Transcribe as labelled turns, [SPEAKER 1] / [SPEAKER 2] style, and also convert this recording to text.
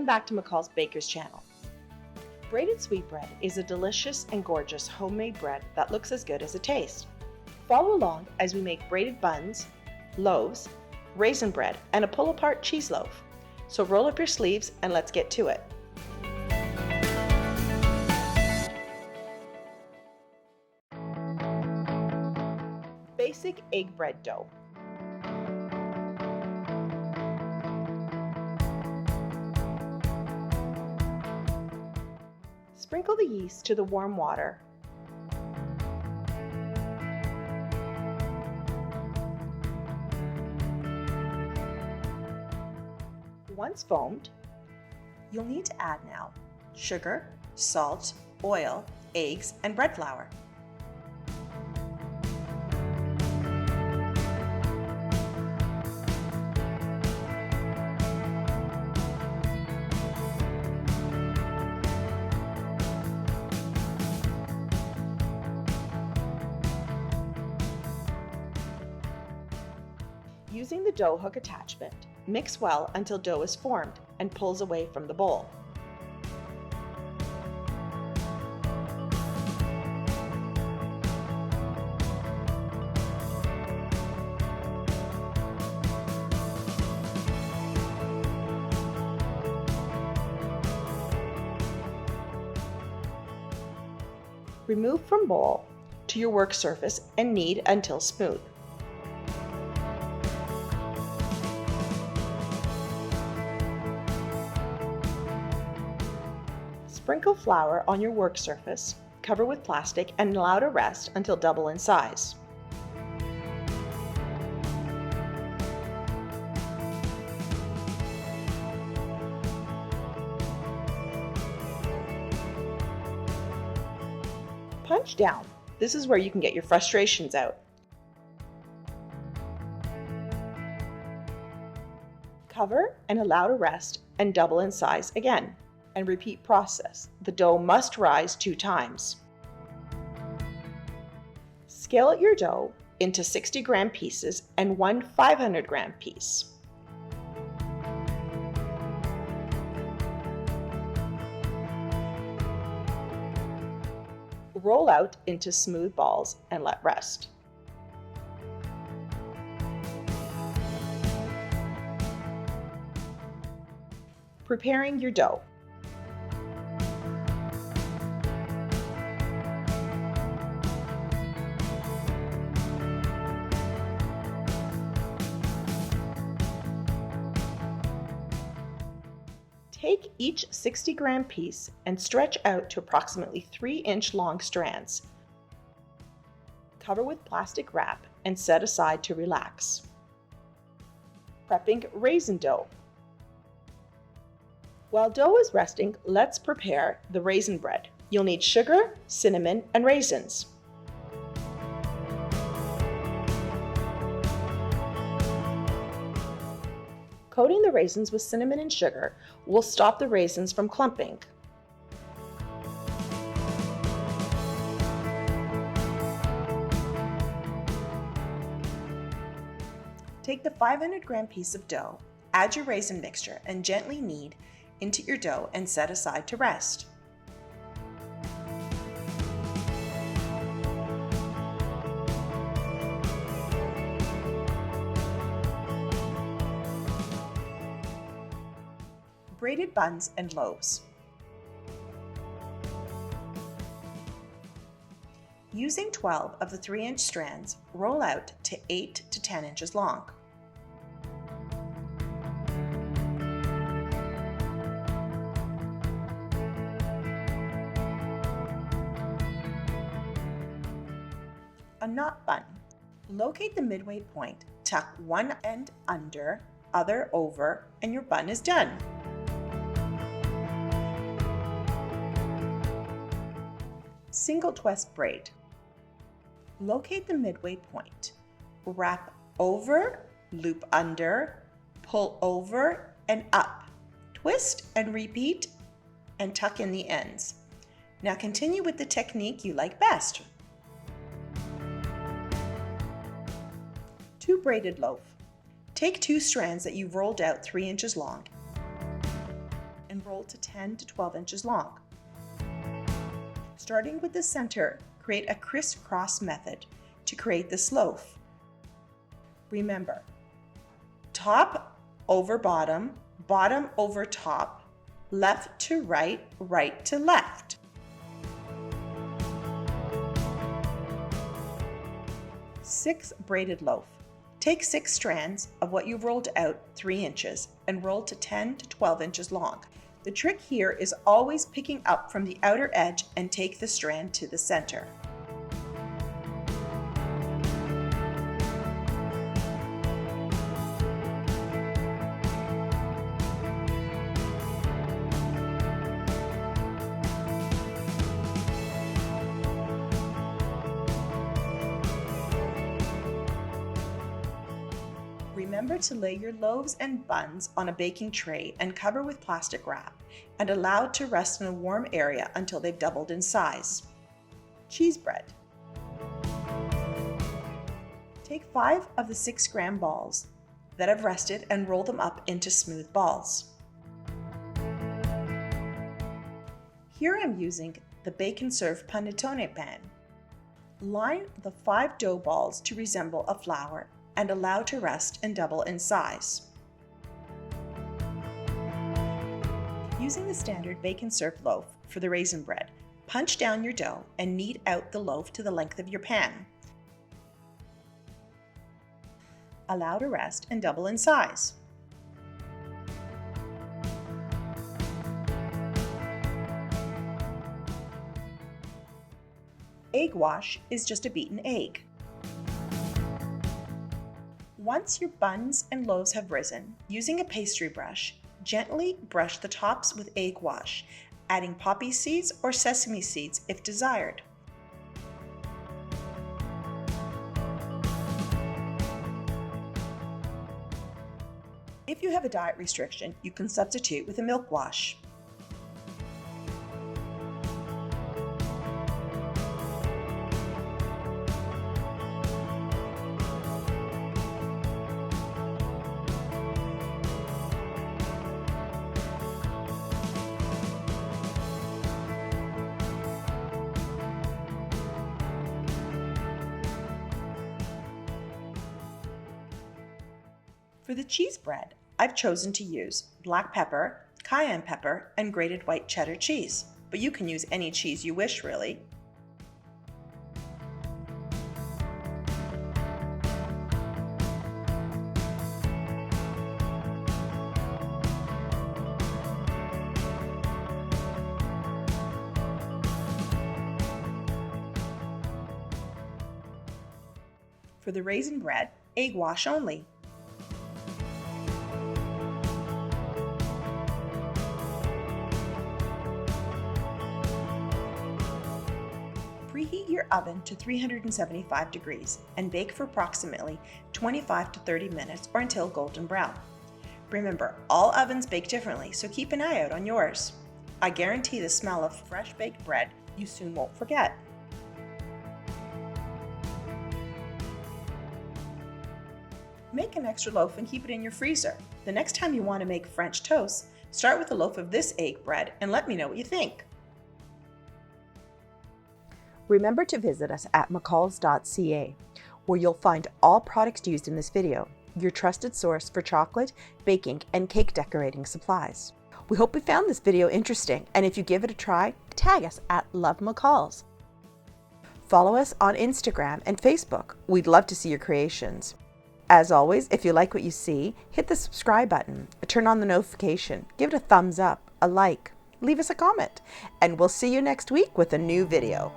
[SPEAKER 1] Welcome back to McCall's Baker's channel. Braided sweetbread is a delicious and gorgeous homemade bread that looks as good as it tastes. Follow along as we make braided buns, loaves, raisin bread, and a pull-apart cheese loaf. So roll up your sleeves and let's get to it. Basic egg bread dough. Sprinkle the yeast to the warm water. Once foamed, you'll need to add now sugar, salt, oil, eggs, and bread flour. Using the dough hook attachment, mix well until dough is formed and pulls away from the bowl. Remove from bowl to your work surface and knead until smooth. Sprinkle flour on your work surface, cover with plastic, and allow to rest until double in size. Punch down. This is where you can get your frustrations out. Cover and allow to rest and double in size again. And repeat process. The dough must rise 2 times. Scale your dough into 60-gram pieces and 1 500-gram piece. Roll out into smooth balls and let rest. Preparing your dough. Take each 60-gram piece and stretch out to approximately 3-inch long strands. Cover with plastic wrap and set aside to relax. Prepping raisin dough. While dough is resting, let's prepare the raisin bread. You'll need sugar, cinnamon, and raisins. Coating the raisins with cinnamon and sugar will stop the raisins from clumping. Take the 500-gram piece of dough, add your raisin mixture, and gently knead into your dough and set aside to rest. Braided buns and loaves. Using 12 of the 3-inch strands, roll out to 8 to 10 inches long. A knot bun. Locate the midway point, tuck one end under, other over, and your bun is done. Single twist braid. Locate the midway point. Wrap over, loop under, pull over and up. Twist and repeat and tuck in the ends. Now continue with the technique you like best. Two-braided loaf. Take 2 strands that you've rolled out 3 inches long and roll to 10 to 12 inches long. Starting with the center, create a crisscross method to create this loaf. Remember, top over bottom, bottom over top, left to right, right to left. Six-braided loaf. Take 6 strands of what you've rolled out 3 inches and roll to 10 to 12 inches long. The trick here is always picking up from the outer edge and take the strand to the center. Remember to lay your loaves and buns on a baking tray and cover with plastic wrap and allow to rest in a warm area until they've doubled in size. Cheese bread. Take 5 of the 6-gram balls that have rested and roll them up into smooth balls. Here I'm using the Bake and Serve Panettone pan. Line the 5 dough balls to resemble a flower and allow to rest and double in size. Using the standard Bake and Serve loaf for the raisin bread, punch down your dough and knead out the loaf to the length of your pan. Allow to rest and double in size. Egg wash is just a beaten egg. Once your buns and loaves have risen, using a pastry brush, gently brush the tops with egg wash, adding poppy seeds or sesame seeds if desired. If you have a diet restriction, you can substitute with a milk wash. For the cheese bread, I've chosen to use black pepper, cayenne pepper, and grated white cheddar cheese, but you can use any cheese you wish, really. For the raisin bread, egg wash only. Preheat your oven to 375 degrees and bake for approximately 25 to 30 minutes or until golden brown. Remember, all ovens bake differently, so keep an eye out on yours. I guarantee the smell of fresh baked bread you soon won't forget. Make an extra loaf and keep it in your freezer. The next time you want to make French toast, start with a loaf of this egg bread and let me know what you think. Remember to visit us at McCalls.ca, where you'll find all products used in this video, your trusted source for chocolate, baking, and cake decorating supplies. We hope you found this video interesting, and if you give it a try, tag us at Love McCalls. Follow us on Instagram and Facebook. We'd love to see your creations. As always, if you like what you see, hit the subscribe button, turn on the notification, give it a thumbs up, a like, leave us a comment, and we'll see you next week with a new video.